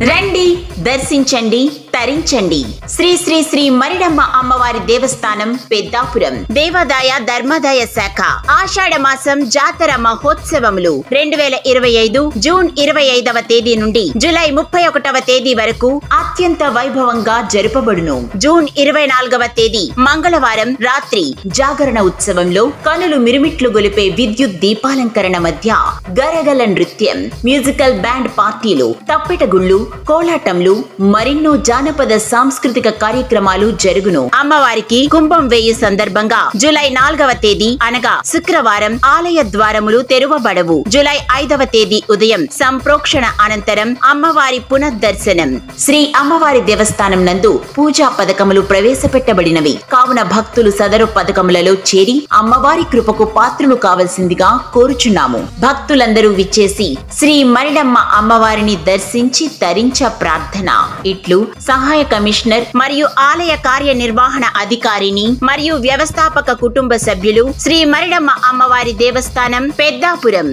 రండి, దర్శించండి, తరించండి. శ్రీ శ్రీ శ్రీ మరిడమ్మ అమ్మవారి దేవస్థానం పెద్దాపురం. దేవాదాయ ధర్మాదాయ శాఖ ఆషాఢ మాసం జాతర మహోత్సవములు 2025 జూన్ 25వ తేదీ నుండి జూలై 31వ తేదీ వరకు అత్యంత వైభవంగా జరుపబడును. జూన్ 24వ తేదీ మంగళవారం రాత్రి జాగరణ ఉత్సవంలో కనులు మిరుమిట్లు గొలిపే విద్యుత్ దీపాలంకరణ మధ్య గరగల నృత్యం, మ్యూజికల్ బ్యాండ్ పార్టీలు, తప్పెటగుళ్ళు, కోలాటంలు, మరెన్నో జానపద సాంస్కృతిక కార్యక్రమాలు జరుగును. అమ్మవారికి కుంభం వేయి సందర్భంగా జూలై 4వ తేదీ అనగా శుక్రవారం ఆలయ ద్వారములు తెరువబడవు. జూలై 5వ తేదీ ఉదయం సంప్రోక్షణ అనంతరం అమ్మవారి పునఃదర్శనం. శ్రీ అమ్మవారి దేవస్థానం నందు పూజా పథకములు ప్రవేశపెట్టబడినవి కావున భక్తులు సదరు పథకములలో చేరి అమ్మవారి కృపకు పాత్రులు కావలసిందిగా కోరుచున్నాము. భక్తులందరూ విచ్చేసి శ్రీ మరిడమ్మ అమ్మవారిని దర్శించి తరించ ప్రార్థన. ఇట్లు సహాయ కమిషనర్ మరియు ఆలయ కార్యనిర్వహణ అధికారిని మరియు వ్యవస్థాపక కుటుంబ సభ్యులు, శ్రీ మరిడమ్మ అమ్మవారి దేవస్థానం పెద్దాపురం.